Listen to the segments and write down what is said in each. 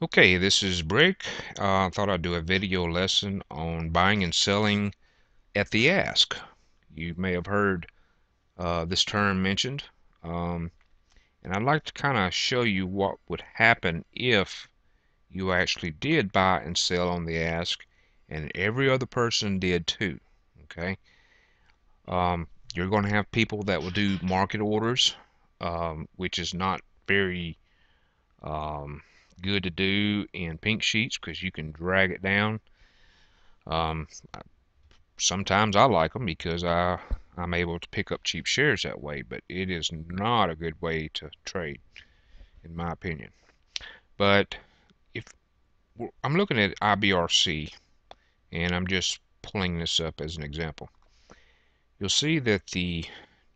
Okay, this is Brick. I thought I'd do a video lesson on buying and selling at the ask. You may have heard this term mentioned, um, and I'd like to kind of show you what would happen if you actually did buy and sell on the ask, and every other person did too. Okay, you're going to have people that will do market orders, which is not very um, good to do in Pink Sheets because you can drag it down. Um, Sometimes I like them because I'm able to pick up cheap shares that way, but it is not a good way to trade, in my opinion. But if I'm looking at IBRC, and I'm just pulling this up as an example, you'll see that the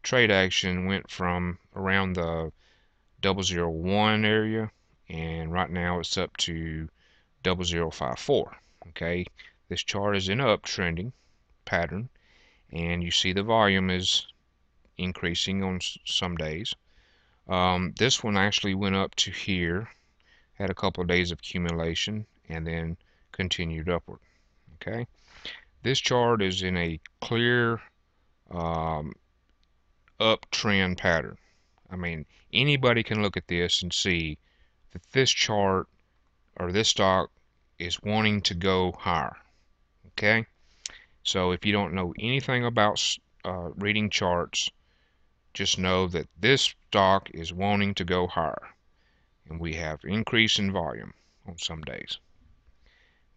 trade action went from around the 001 area, and right now it's up to 0054. Okay, this chart is in an uptrending pattern, and you see the volume is increasing on some days. This one actually went up to here, had a couple of days of accumulation, and then continued upward. Okay, this chart is in a clear um, uptrend pattern. I mean, anybody can look at this and see that this chart or this stock is wanting to go higher. Okay, so if you don't know anything about reading charts, just know that this stock is wanting to go higher, and we have increase in volume on some days.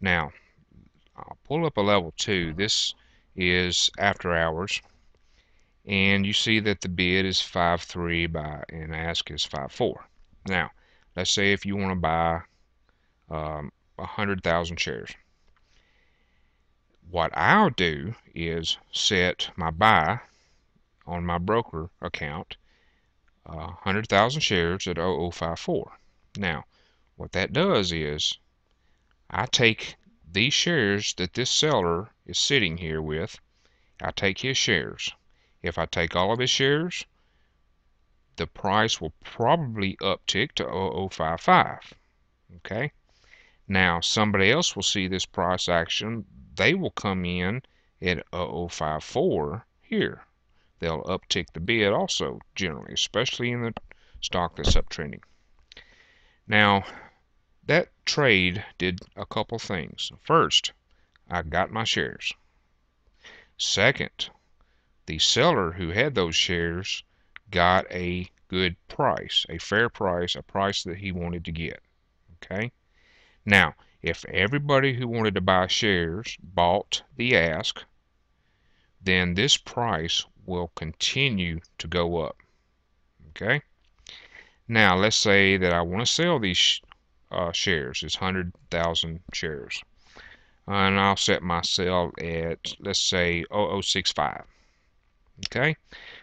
Now, I'll pull up a level 2. This is after hours, and you see that the bid is 5.3 by and ask is 5.4. Now, let's say if you want to buy 100,000 shares. What I'll do is set my buy on my broker account 100,000 shares at 0054. Now, what that does is I take these shares that this seller is sitting here with, I take his shares. If I take all of his shares, the price will probably uptick to 0055. Okay? Now, somebody else will see this price action. They will come in at 0054 here. They'll uptick the bid also, generally, especially in the stock that's uptrending. Now, that trade did a couple things. First, I got my shares. Second, the seller who had those shares got a good price, a fair price, a price that he wanted to get. Okay? Now, if everybody who wanted to buy shares bought the ask, then this price will continue to go up. Okay? Now, let's say that I want to sell these shares. It's 100,000 shares. And I'll set my sell at, let's say, 0065. Okay?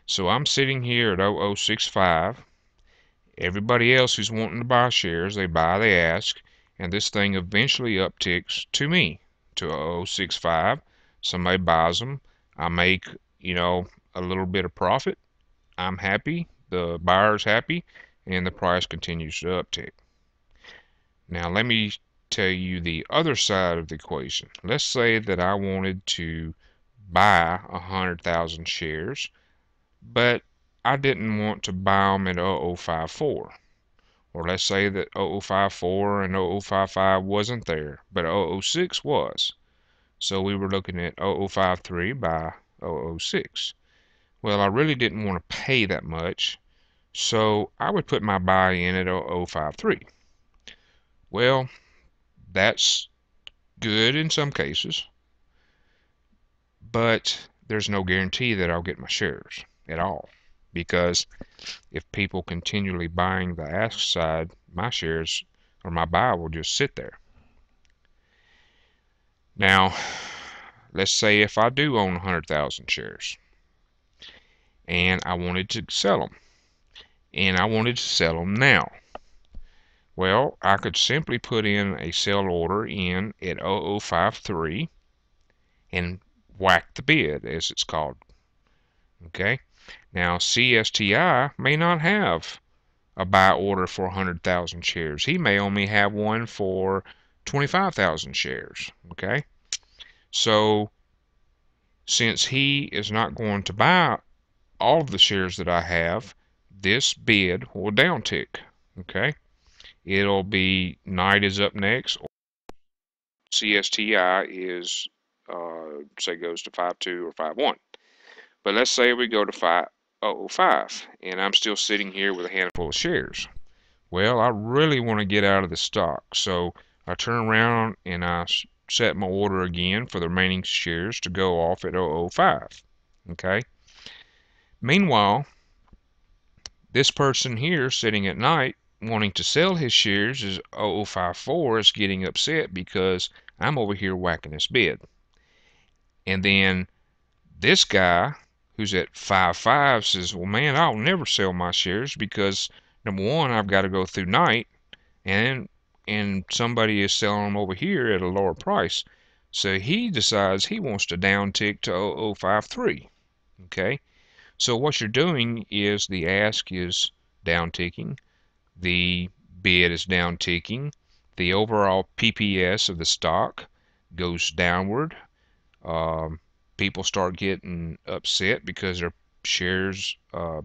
So I'm sitting here at 0065. Everybody else who's wanting to buy shares, they buy, they ask, and this thing eventually upticks to me to 0065. Somebody buys them. I make, a little bit of profit. I'm happy. The buyer's happy, and the price continues to uptick. Now, let me tell you the other side of the equation. Let's say that I wanted to buy 100,000 shares, but I didn't want to buy them at 0054. Or let's say that 0054 and 0055 wasn't there, but 006 was. So we were looking at 0053 by 006. Well, I really didn't want to pay that much, so I would put my buy in at 0053. Well, that's good in some cases, but there's no guarantee that I'll get my shares at all, because if people continually buying the ask side, my shares or my buy will just sit there. Now, let's say if I do own 100,000 shares and I wanted to sell them, and I wanted to sell them now. Well, I could simply put in a sell order in at 0053 and whack the bid, as it's called. Okay? Now, CSTI may not have a buy order for 100,000 shares. He may only have one for 25,000 shares. Okay, so since he is not going to buy all of the shares that I have, this bid will downtick. Okay, it'll be Knight is up next. CSTI is say goes to 5.2 or 5.1. But let's say we go to 5.005 and I'm still sitting here with a handful of shares. Well, I really want to get out of the stock, so I turn around and I set my order again for the remaining shares to go off at 0.005. Okay. Meanwhile, this person here sitting at Knight wanting to sell his shares is 0.054 is getting upset because I'm over here whacking this bid. And then this guy who's at 5.5 says, well, man, I'll never sell my shares because number one, I've got to go through Knight and somebody is selling them over here at a lower price. So he decides he wants to downtick to 0.053. Okay. So what you're doing is the ask is downticking, the bid is downticking, the overall PPS of the stock goes downward. People start getting upset because their shares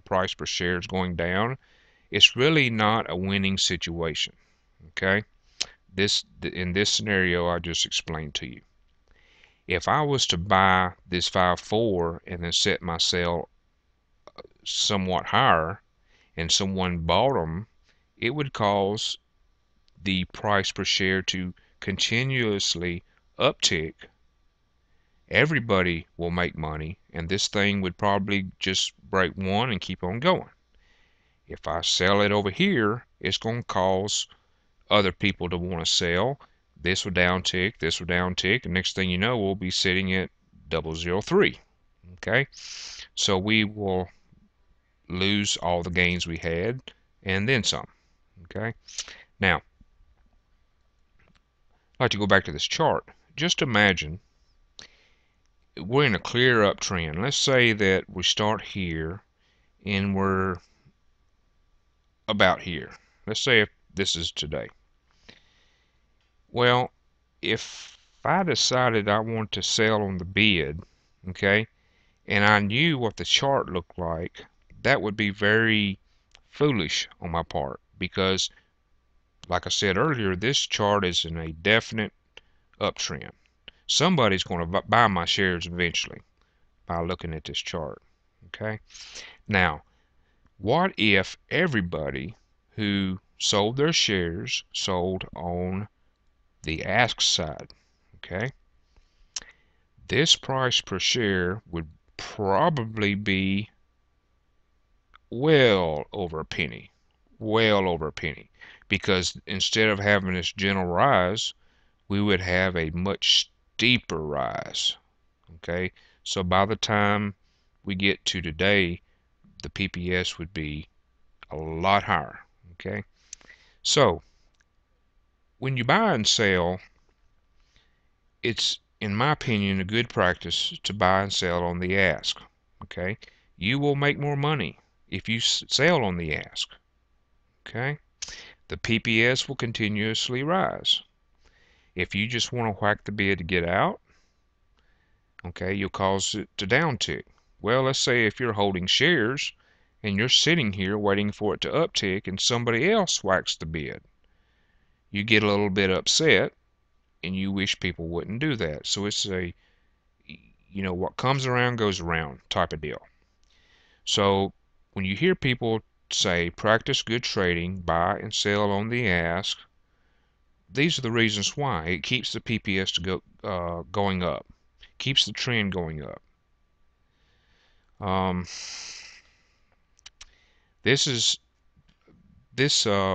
price per share is going down. It's really not a winning situation. Okay, in this scenario I just explained to you. If I was to buy this 5.4 and then set my sell somewhat higher and someone bought them, it would cause the price per share to continuously uptick. Everybody will make money, and this thing would probably just break one and keep on going. If I sell it over here, it's going to cause other people to want to sell. This will downtick, this will downtick, and next thing you know, we'll be sitting at 0.003. Okay, so we will lose all the gains we had and then some. Okay, now I'd like to go back to this chart. Just imagine we're in a clear uptrend. Let's say that we start here and we're about here. Let's say if this is today. Well, if I decided I want to sell on the bid, okay, and I knew what the chart looked like, that would be very foolish on my part because, like I said earlier, this chart is in a definite uptrend. Somebody's going to buy my shares eventually by looking at this chart. Okay. Now, what if everybody who sold their shares sold on the ask side? Okay. This price per share would probably be well over a penny. Well over a penny. Because instead of having this gentle rise, we would have a much steeper rise. Okay, so by the time we get to today, the PPS would be a lot higher. Okay, so when you buy and sell, it's, in my opinion, a good practice to buy and sell on the ask. Okay, you will make more money if you sell on the ask. Okay, the PPS will continuously rise. If you just want to whack the bid to get out, okay, you'll cause it to downtick. Well, let's say if you're holding shares and you're sitting here waiting for it to uptick and somebody else whacks the bid, you get a little bit upset and you wish people wouldn't do that. So it's a, what comes around goes around type of deal. So when you hear people say practice good trading, buy and sell on the ask, these are the reasons why. It keeps the PPS to go going up, keeps the trend going up. This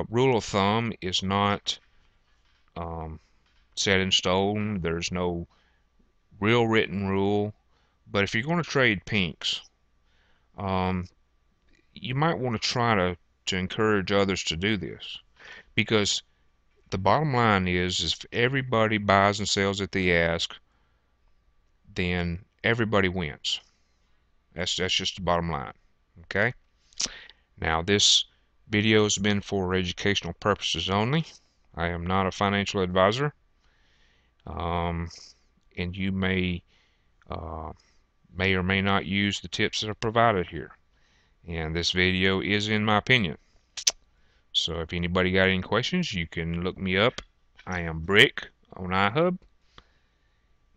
rule of thumb is not set in stone. There's no real written rule. But if you're going to trade pinks, you might want to try to encourage others to do this, because the bottom line is if everybody buys and sells at the ask, then everybody wins. That's just the bottom line. Okay. Now this Videos have been for educational purposes only. I am not a financial advisor. And you may or may not use the tips that are provided here. And this video is in my opinion. So if anybody got any questions, you can look me up. I am Brick on iHub.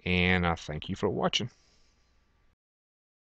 And I thank you for watching.